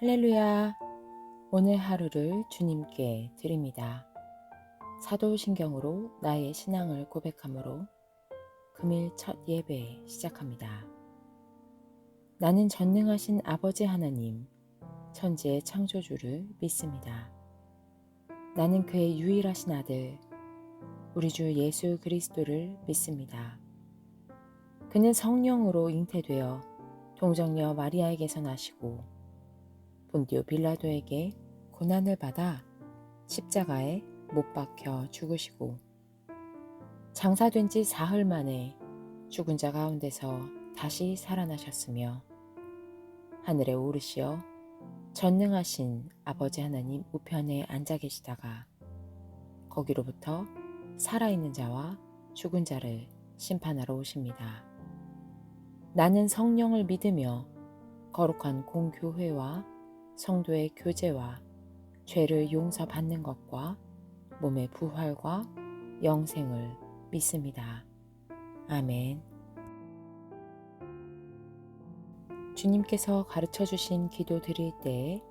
할렐루야. 오늘 하루를 주님께 드립니다. 사도신경으로 나의 신앙을 고백함으로 금일 첫 예배 시작합니다. 나는 전능하신 아버지 하나님, 천지의 창조주를 믿습니다. 나는 그의 유일하신 아들, 우리 주 예수 그리스도를 믿습니다. 그는 성령으로 잉태되어 동정녀 마리아에게서 나시고 본디오 빌라도에게 고난을 받아 십자가에 못 박혀 죽으시고 장사된 지 사흘 만에 죽은 자 가운데서 다시 살아나셨으며 하늘에 오르시어 전능하신 아버지 하나님 우편에 앉아 계시다가 거기로부터 살아있는 자와 죽은 자를 심판하러 오십니다. 나는 성령을 믿으며 거룩한 공교회와 성도의 교제와 죄를 용서받는 것과 몸의 부활과 영생을 믿습니다. 아멘. 주님께서 가르쳐 주신 기도 드릴 때에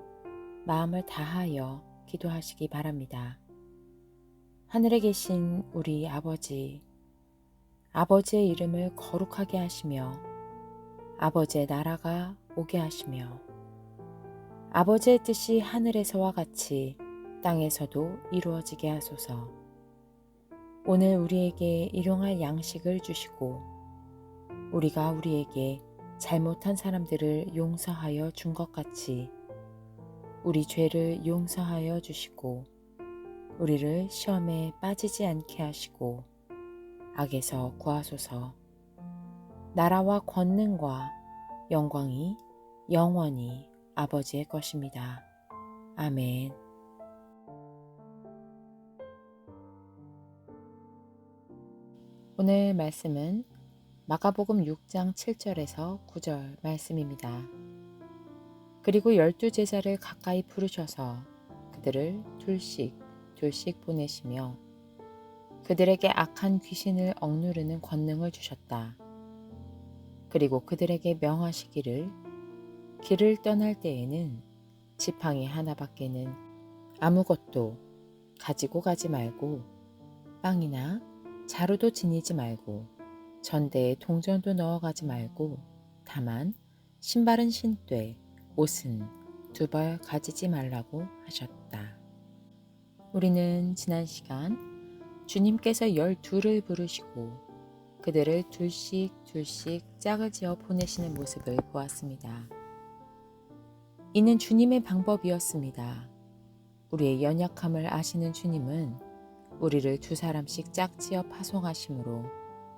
마음을 다하여 기도하시기 바랍니다. 하늘에 계신 우리 아버지, 아버지의 이름을 거룩하게 하시며 아버지의 나라가 오게 하시며 아버지의 뜻이 하늘에서와 같이 땅에서도 이루어지게 하소서. 오늘 우리에게 일용할 양식을 주시고 우리가 우리에게 잘못한 사람들을 용서하여 준 것 같이 우리 죄를 용서하여 주시고 우리를 시험에 빠지지 않게 하시고 악에서 구하소서. 나라와 권능과 영광이 영원히 아버지의 것입니다. 아멘. 오늘 말씀은 마가복음 6장 7절에서 9절 말씀입니다. 그리고 12제자를 가까이 부르셔서 그들을 둘씩 보내시며 그들에게 악한 귀신을 억누르는 권능을 주셨다. 그리고 그들에게 명하시기를 길을 떠날 때에는 지팡이 하나밖에는 아무것도 가지고 가지 말고 빵이나 자루도 지니지 말고 전대에 동전도 넣어가지 말고 다만 신발은 신되 옷은 두 벌 가지지 말라고 하셨다. 우리는 지난 시간 주님께서 12를 부르시고 그들을 둘씩 짝을 지어 보내시는 모습을 보았습니다. 이는 주님의 방법이었습니다. 우리의 연약함을 아시는 주님은 우리를 두 사람씩 짝지어 파송하심으로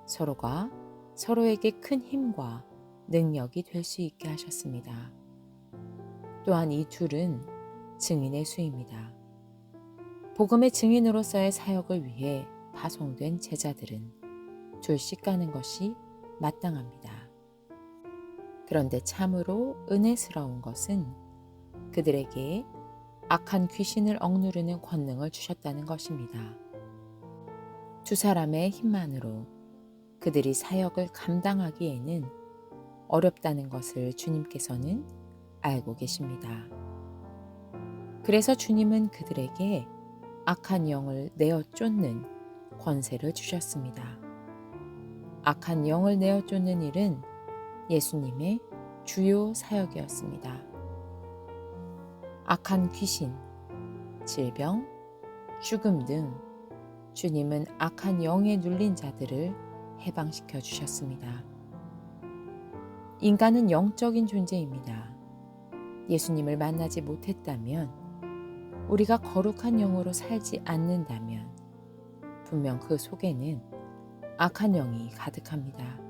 서로가 서로에게 큰 힘과 능력이 될 수 있게 하셨습니다. 또한 이 둘은 증인의 수입니다. 복음의 증인으로서의 사역을 위해 파송된 제자들은 둘씩 가는 것이 마땅합니다. 그런데 참으로 은혜스러운 것은 그들에게 악한 귀신을 억누르는 권능을 주셨다는 것입니다. 두 사람의 힘만으로 그들이 사역을 감당하기에는 어렵다는 것을 주님께서는 알고 계십니다. 그래서 주님은 그들에게 악한 영을 내어 쫓는 권세를 주셨습니다. 악한 영을 내어 쫓는 일은 예수님의 주요 사역이었습니다. 악한 귀신, 질병, 죽음 등 주님은 악한 영에 눌린 자들을 해방시켜 주셨습니다. 인간은 영적인 존재입니다. 예수님을 만나지 못했다면, 우리가 거룩한 영으로 살지 않는다면 분명 그 속에는 악한 영이 가득합니다.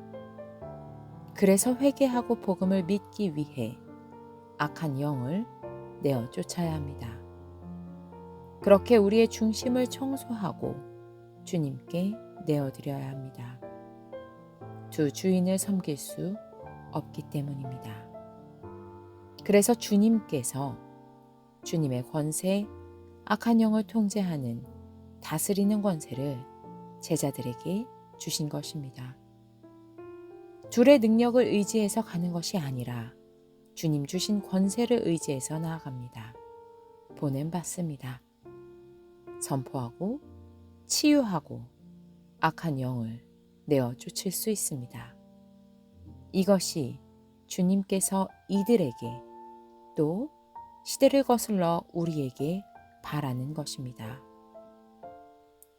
그래서 회개하고 복음을 믿기 위해 악한 영을 내어 쫓아야 합니다. 그렇게 우리의 중심을 청소하고 주님께 내어드려야 합니다. 두 주인을 섬길 수 없기 때문입니다. 그래서 주님께서 주님의 권세, 악한 영을 통제하는 다스리는 권세를 제자들에게 주신 것입니다. 둘의 능력을 의지해서 가는 것이 아니라 주님 주신 권세를 의지해서 나아갑니다. 보냄받습니다. 선포하고 치유하고 악한 영을 내어 쫓을 수 있습니다. 이것이 주님께서 이들에게 또 시대를 거슬러 우리에게 바라는 것입니다.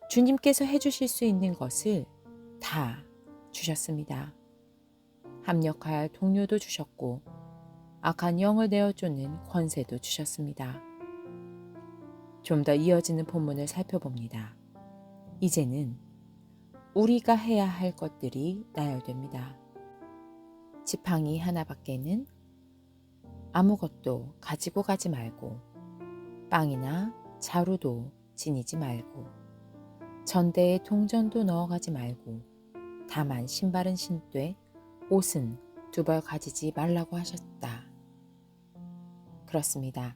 주님께서 해주실 수 있는 것을 다 주셨습니다. 합력할 동료도 주셨고 악한 영을 내어 쫓는 권세도 주셨습니다. 좀 더 이어지는 본문을 살펴봅니다. 이제는 우리가 해야 할 것들이 나열됩니다. 지팡이 하나밖에는 아무것도 가지고 가지 말고 빵이나 자루도 지니지 말고 전대에 동전도 넣어가지 말고 다만 신발은 신되 옷은 두 벌 가지지 말라고 하셨다. 그렇습니다.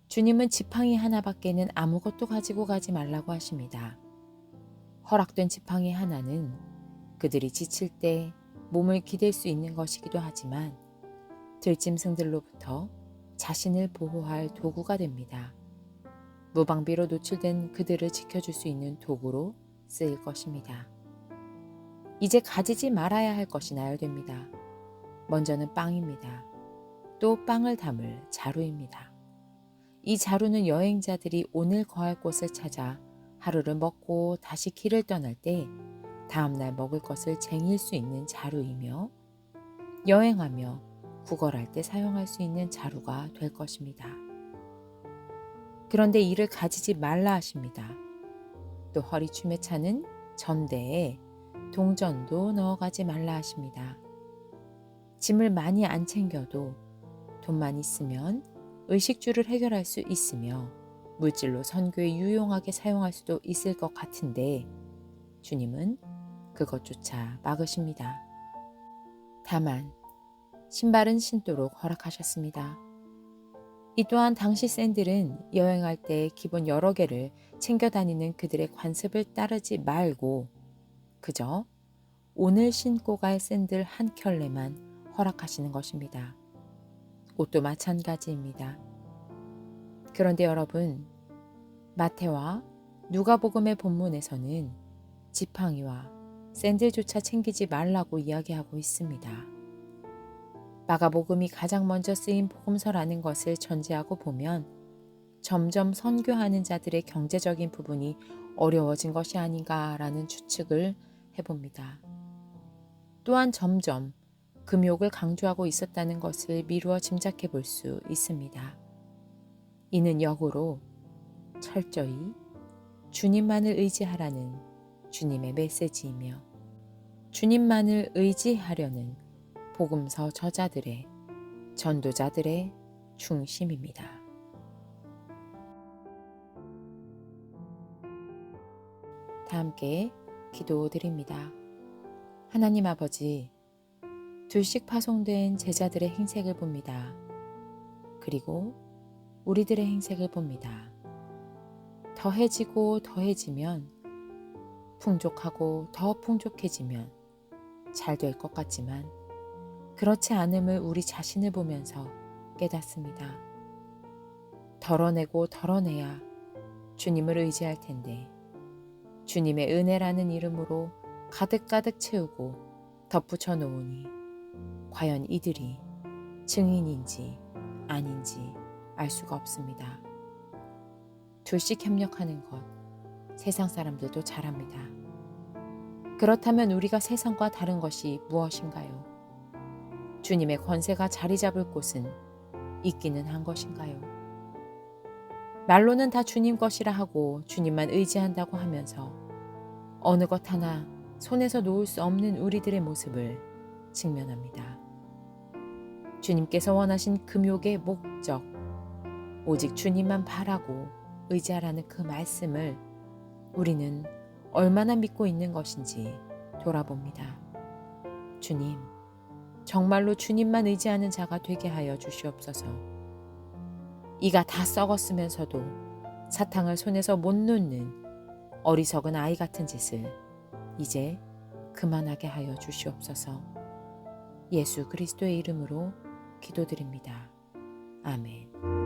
주님은 지팡이 하나밖에는 아무것도 가지고 가지 말라고 하십니다. 허락된 지팡이 하나는 그들이 지칠 때 몸을 기댈 수 있는 것이기도 하지만 들짐승들로부터 자신을 보호할 도구가 됩니다. 무방비로 노출된 그들을 지켜줄 수 있는 도구로 쓰일 것입니다. 이제 가지지 말아야 할 것이 나열됩니다. 먼저는 빵입니다. 또 빵을 담을 자루입니다. 이 자루는 여행자들이 오늘 거할 곳을 찾아 하루를 먹고 다시 길을 떠날 때 다음날 먹을 것을 쟁일 수 있는 자루이며 여행하며 구걸할 때 사용할 수 있는 자루가 될 것입니다. 그런데 이를 가지지 말라 하십니다. 또 허리춤에 차는 전대에 동전도 넣어가지 말라 하십니다. 짐을 많이 안 챙겨도 돈만 있으면 의식주를 해결할 수 있으며 물질로 선교에 유용하게 사용할 수도 있을 것 같은데 주님은 그것조차 막으십니다. 다만 신발은 신도록 허락하셨습니다. 이 또한 당시 샌들은 여행할 때 기본 여러 개를 챙겨 다니는 그들의 관습을 따르지 말고 그저 오늘 신고 갈 샌들 한 켤레만 허락하시는 것입니다. 옷도 마찬가지입니다. 그런데 여러분, 마태와 누가복음의 본문에서는 지팡이와 샌들조차 챙기지 말라고 이야기하고 있습니다. 마가복음이 가장 먼저 쓰인 복음서라는 것을 전제하고 보면 점점 선교하는 자들의 경제적인 부분이 어려워진 것이 아닌가라는 추측을 해봅니다. 또한 점점 금욕을 강조하고 있었다는 것을 미루어 짐작해 볼 수 있습니다. 이는 역으로 철저히 주님만을 의지하라는 주님의 메시지이며 주님만을 의지하려는 복음서 저자들의 전도자들의 중심입니다. 다 함께 기도드립니다. 하나님 아버지, 둘씩 파송된 제자들의 행색을 봅니다. 그리고 우리들의 행색을 봅니다. 더해지고 더해지면 풍족하고 더 풍족해지면 잘 될 것 같지만 그렇지 않음을 우리 자신을 보면서 깨닫습니다. 덜어내고 덜어내야 주님을 의지할 텐데 주님의 은혜라는 이름으로 가득가득 채우고 덧붙여 놓으니 과연 이들이 증인인지 아닌지 알 수가 없습니다. 둘씩 협력하는 것 세상 사람들도 잘합니다. 그렇다면 우리가 세상과 다른 것이 무엇인가요? 주님의 권세가 자리 잡을 곳은 있기는 한 것인가요? 말로는 다 주님 것이라 하고 주님만 의지한다고 하면서 어느 것 하나 손에서 놓을 수 없는 우리들의 모습을 직면합니다. 주님께서 원하신 금욕의 목적, 오직 주님만 바라고 의지하라는 그 말씀을 우리는 얼마나 믿고 있는 것인지 돌아봅니다. 주님, 정말로 주님만 의지하는 자가 되게 하여 주시옵소서. 이가 다 썩었으면서도 사탕을 손에서 못 놓는 어리석은 아이 같은 짓을 이제 그만하게 하여 주시옵소서. 예수 그리스도의 이름으로 기도드립니다. 아멘.